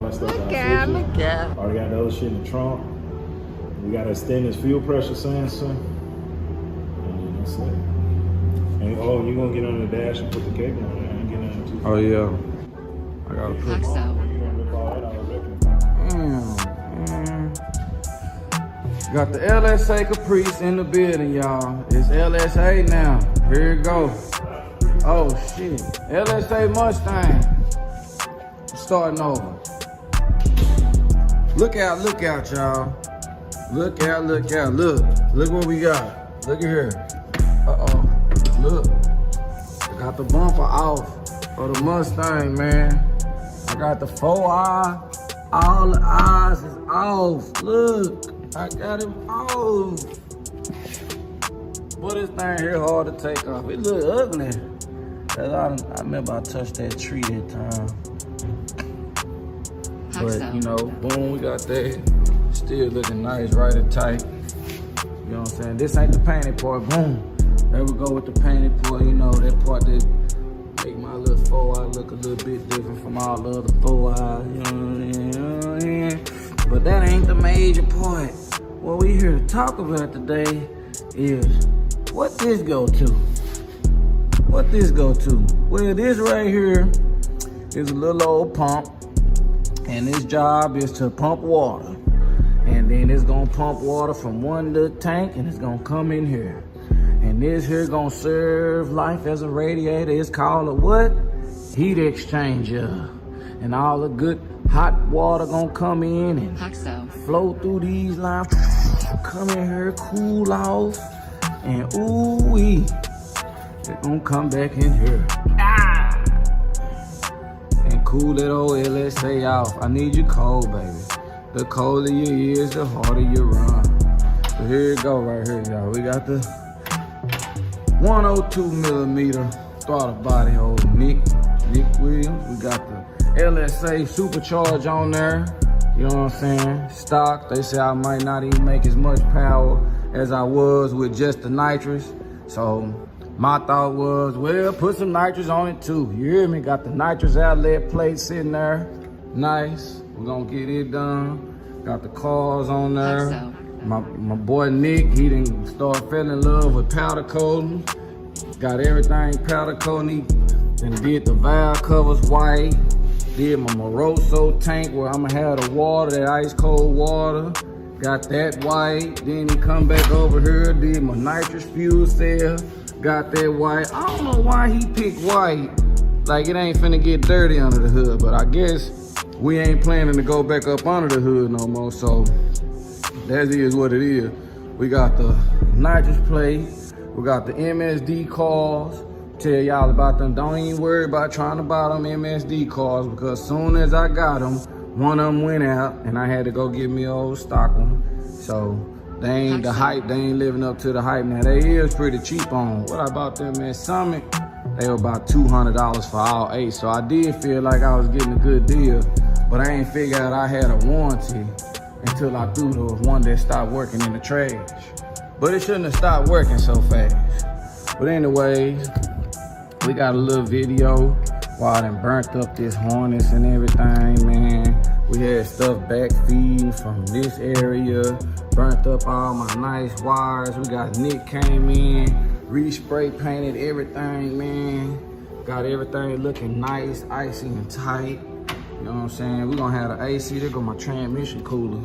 my stuff out. Look at. Already got the other shit in the trunk. We got to extend this fuel pressure sensor. And that's it. And oh, you gonna get on the dash and put the cable on it. I ain't getting on it too far. Oh yeah. I gotta put Like so. You gonna rip all that out of it. Got the LSA Caprice in the building, y'all. It's LSA now. Here it go. Oh shit. LSA Mustang. Starting over. Look out, y'all. Look out. Look what we got. Look at here. Uh-oh. Look. I got the bumper off for the Mustang, man. I got the 4eye. All the eyes is off. Look. I got it off. Boy, this thing here hard to take off. It look ugly. I remember I touched that tree that time. But you know, boom, we got that. Still looking nice, right and tight. You know what I'm saying? This ain't the painted part. Boom. There we go with the painted part. You know, that part that make my little 4eye look a little bit different from all the other 4eyes. You know what I'm saying? But that ain't the major part. What we here to talk about today is what this go to. What this go to? Well, this right here is a little old pump, and its job is to pump water. And then it's gonna pump water from one little tank, and it's gonna come in here. And this here gonna serve life as a radiator. It's called a what? Heat exchanger. And all the good hot water gonna come in and flow through these lines, come in here, cool off, and ooh-wee. It's gonna come back in here. And cool that old LSA off. I need you cold, baby. The colder you is, the harder you run. So here it go right here, y'all. We got the 102 millimeter throttle body, old Nick Williams. We got the LSA Supercharged on there. You know what I'm saying? Stock. They say I might not even make as much power as I was with just the Nitrous. So my thought was, well, put some nitrous on it too. You hear me? Got the nitrous outlet plate sitting there. Nice. We're gonna get it done. Got the cars on there. My boy Nick, he didn't start falling in love with powder coating. Got everything powder coating. And did the valve covers white. Did my Moroso tank where I'ma have the water, that ice cold water. Got that white. Then he come back over here, did my nitrous fuel cell. Got that white. I don't know why he picked white. Like it ain't finna get dirty under the hood, but I guess we ain't planning to go back up under the hood no more, so that is what it is. We got the nitrous plate. We got the MSD cars. Tell y'all about them. Don't even worry about trying to buy them MSD cars because soon as I got them, one of them went out and I had to go get me an old stock one. So they ain't the hype, they ain't living up to the hype. Now they is pretty cheap on what I bought them at Summit. They were about $200 for all 8. So I did feel like I was getting a good deal, but I ain't figured out I had a warranty until I threw the one that stopped working in the trash. But it shouldn't have stopped working so fast. But anyways, we got a little video while I done burnt up this harness and everything, man. We had stuff back feeding from this area, burnt up all my nice wires. We got Nick came in, re-spray painted everything, man. Got everything looking nice, icy and tight. You know what I'm saying? We're gonna have the AC, there go my transmission cooler.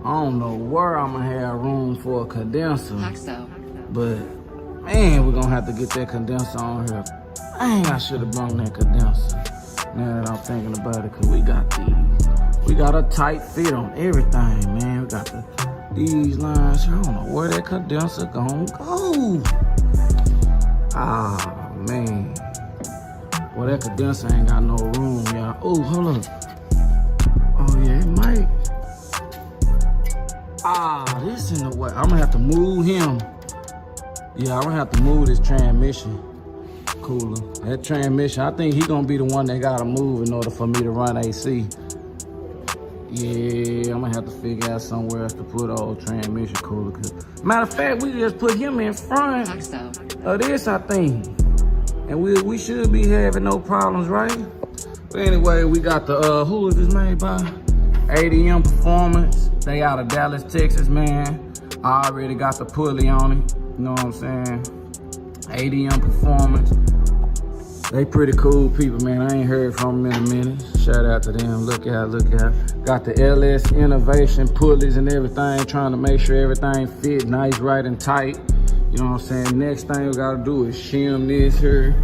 I don't know where I'm gonna have room for a condenser. But man, we're gonna have to get that condenser on here. Dang, I should have brought that condenser. Now that I'm thinking about it, cause we got these. We got a tight fit on everything, man. We got these lines here. I don't know where that condenser gonna go. Ah, man. Well, that condenser ain't got no room, y'all. Oh, hold up. Oh, yeah, it might. Ah, this in the way. I'm gonna have to move him. Yeah, I'm gonna have to move this transmission cooler. That transmission, I think he gonna be the one that gotta move in order for me to run AC. Yeah, I'm gonna have to figure out somewhere else to put old transmission cooler. Matter of fact, we just put him in front of this, I think. And we should be having no problems, right? But anyway, we got the, who is this made by? ADM Performance. They out of Dallas, Texas, man. I already got the pulley on it. You know what I'm saying? ADM Performance. They pretty cool people, man. I ain't heard from them in a minute. Shout out to them. Look out, look out. Got the LS Innovation pulleys and everything, trying to make sure everything fit nice, right, and tight. You know what I'm saying? Next thing we gotta do is shim this here.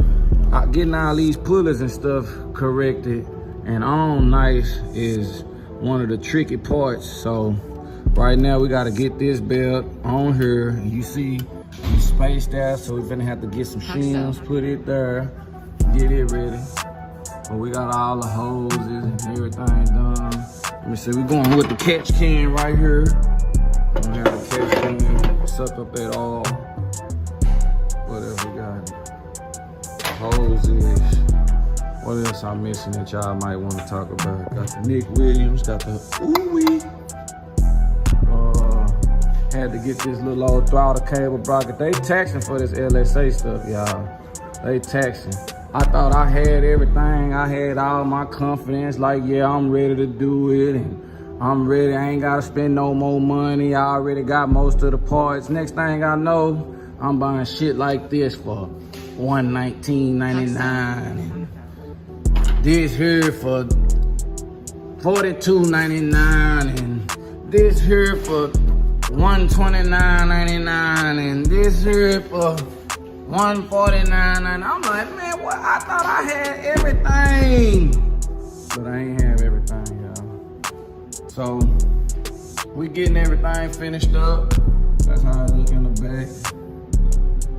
Getting all these pulleys and stuff corrected and on nice is one of the tricky parts. So right now we gotta get this belt on here. And you see we spaced out, so we're gonna have to get some shims, put it there, get it ready. But we got all the hoses and everything done. Let me see, we're going with the catch can right here. We're gonna have the catch can, suck up that all. What else we got? Hoses. What else I'm missing that y'all might want to talk about? Got the Nick Williams, got the ooh-wee. Had to get this little old throttle cable bracket. They taxing for this LSA stuff, y'all. They taxing. I thought I had everything. I had all my confidence, like, yeah, I'm ready to do it. And I'm ready, I ain't gotta spend no more money. I already got most of the parts. Next thing I know, I'm buying shit like this for $119.99. And this here for $42.99. And this here for $129.99. And this here for $149.99. I'm like, man, what? I thought I had everything. But I ain't have everything, y'all. So, we getting everything finished up. That's how it look in the back.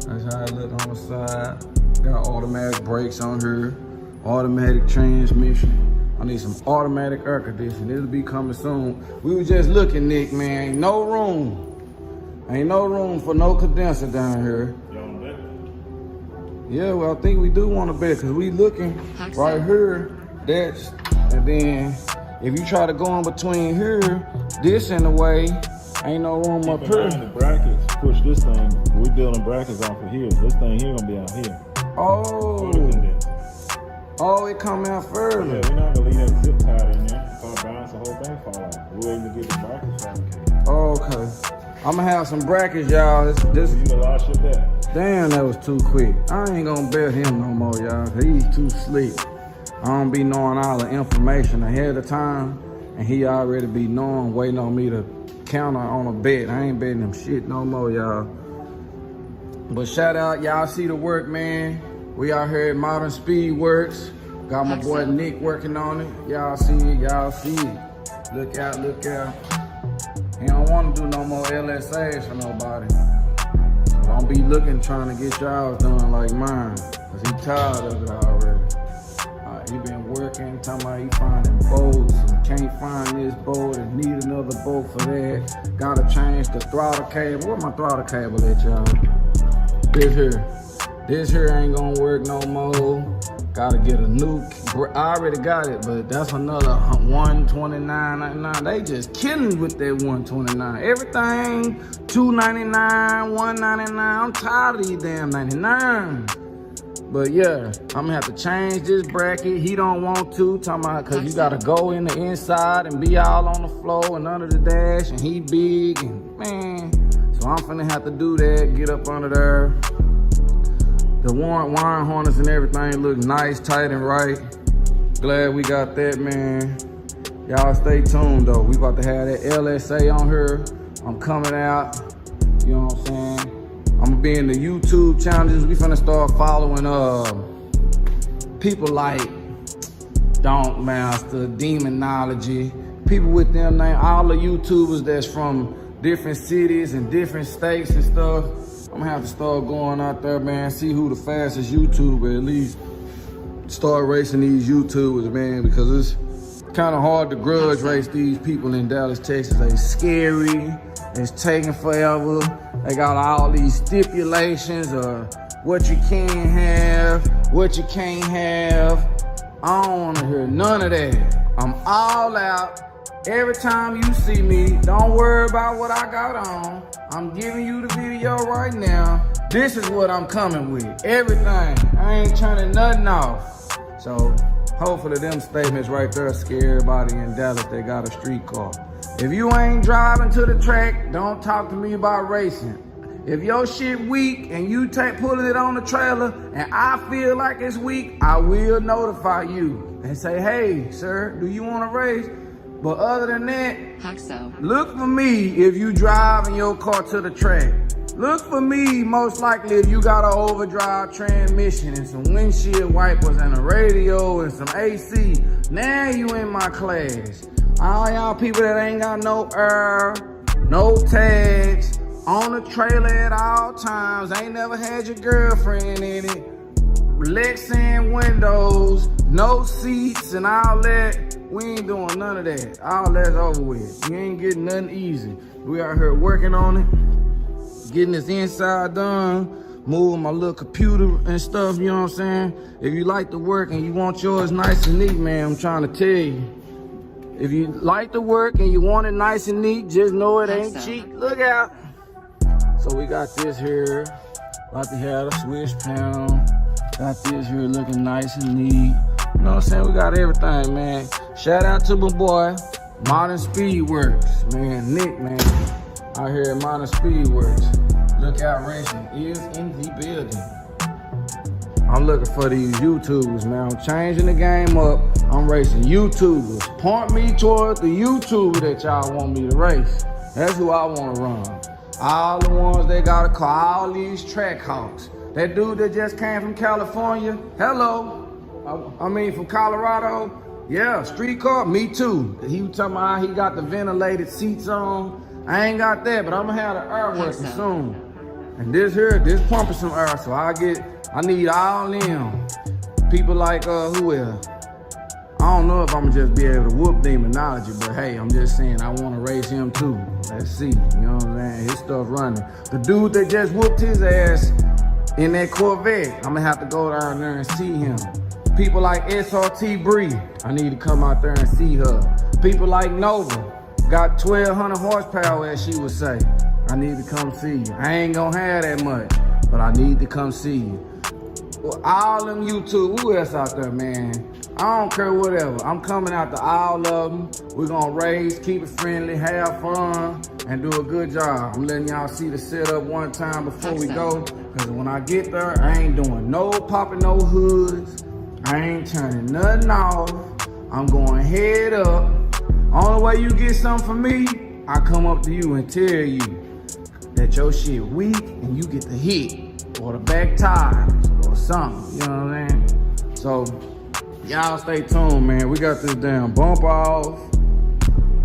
That's how it look on the side. Got automatic brakes on here. Automatic transmission. I need some automatic air conditioning. It'll be coming soon. We was just looking, Nick, man. Ain't no room. Ain't no room for no condenser down here. Yeah, well, I think we do want a bed because we looking right here. That's, and then if you try to go in between here, this in the way, ain't no room up here. The brackets, push this thing. We building brackets off of here. This thing here gonna be out here. Oh. Oh, it come out further. Yeah, we're not gonna leave that zip tie in there. If I bounce, the whole thing fall out. We're waiting to get the brackets fabricated. Okay. I'm gonna have some brackets, y'all. This You gonna ship that? Damn, that was too quick. I ain't gonna bet him no more, y'all. He's too slick. I don't be knowing all the information ahead of time, and he already be knowing, waiting on me to counter on a bet. I ain't betting him shit no more, y'all. But shout out, y'all see the work, man. We out here at Modern Speed Works. Got my boy Nick working on it. Y'all see it, y'all see it. Look out, look out. He don't want to do no more LSAs for nobody. Don't be looking trying to get y'all done like mine, cause he tired of it already. He been working, talking about he finding bolts and can't find this bolt and need another bolt for that. Gotta change the throttle cable. Where my throttle cable at, y'all? This here ain't gonna work no more. Gotta get a new, I already got it, but that's another $129.99. They just killing with that $129. Everything $299, $199. I'm tired of these damn 99. But yeah, I'm gonna have to change this bracket. He don't want to, talking about, cause you gotta go in the inside and be all on the floor and under the dash, and he big, and man. So I'm finna have to do that, get up under there. The wiring harness and everything look nice, tight, and right. Glad we got that, man. Y'all stay tuned, though. We about to have that LSA on here. I'm coming out. You know what I'm saying? I'm gonna be in the YouTube challenges. We finna start following people like Don't Master, Demonology, people with them name, all the YouTubers that's from different cities and different states and stuff. I'm gonna have to start going out there, man, see who the fastest YouTuber, at least start racing these YouTubers, man, because it's kind of hard to grudge race these people in Dallas, Texas. They scary, it's taking forever. They got all these stipulations of what you can have, what you can't have. I don't wanna hear none of that. I'm all out. Every time you see me, don't worry about what I got on. I'm giving you the video right now. This is what I'm coming with, everything. I ain't turning nothing off. So Hopefully them statements right there scare everybody in Dallas that got a street car. If you ain't driving to the track, don't talk to me about racing. If your shit weak and you pulling it on the trailer and I feel like it's weak, I will notify you and say, hey, sir, do you want to race? But other than that, look for me if you driving your car to the track. Look for me most likely if you got an overdrive transmission and some windshield wipers and a radio and some AC. Now you in my class. All y'all people that ain't got no air, no tags, on the trailer at all times, ain't never had your girlfriend in it, Lexan windows, no seats and all that. We ain't doing none of that. All that's over with. You ain't getting nothing easy. We out here working on it, getting this inside done, moving my little computer and stuff, you know what I'm saying? If you like the work and you want yours nice and neat, man, I'm trying to tell you. If you like the work and you want it nice and neat, just know it ain't cheap. Look out. So we got this here, about to have a switch panel. Got this here looking nice and neat. You know what I'm saying? We got everything, man. Shout out to my boy, Modern Speedworks. Man, Nick, man, out here at Modern Speedworks. Lookout Racing is in the building. I'm looking for these YouTubers, man. I'm changing the game up. I'm racing YouTubers. Point me toward the YouTuber that y'all want me to race. That's who I want to run. All the ones they got to call, all these track hawks. That dude that just came from California, hello. I mean from Colorado. Yeah, street car, me too. He was talking about how he got the ventilated seats on. I ain't got that, but I'm gonna have the air working soon. And this pumping some air, so I need all them. People like, who else? I don't know if I'm gonna just be able to whoop Demonology, but hey, I'm just saying I wanna race him too. Let's see, you know what I'm saying? His stuff running. The dude that just whooped his ass in that Corvette, I'm gonna have to go down there and see him. People like SRT Bree, I need to come out there and see her. People like Nova, got 1,200 horsepower as she would say. I need to come see you. I ain't gonna have that much, but I need to come see you. Well, all them YouTube, who else out there, man? I don't care whatever. I'm coming out to all of them. We're gonna race, keep it friendly, have fun, and do a good job. I'm letting y'all see the setup one time before we go, because when I get there, I ain't doing no popping no hoods. I ain't turning nothing off. I'm going head up. Only way you get something from me, I come up to you and tell you that your shit weak and you get the hit or the back tires or something, you know what I'm saying? So y'all stay tuned, man. We got this damn bump off.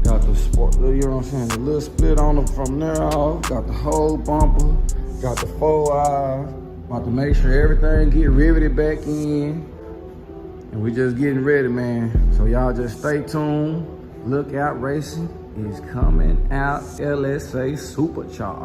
Got the sport, you know what I'm saying? The little split on them from there off. Got the whole bumper. Got the 4 eyes. About to make sure everything get riveted back in. And we just getting ready, man. So y'all just stay tuned. Lookout Racing is coming out LSA Supercharged.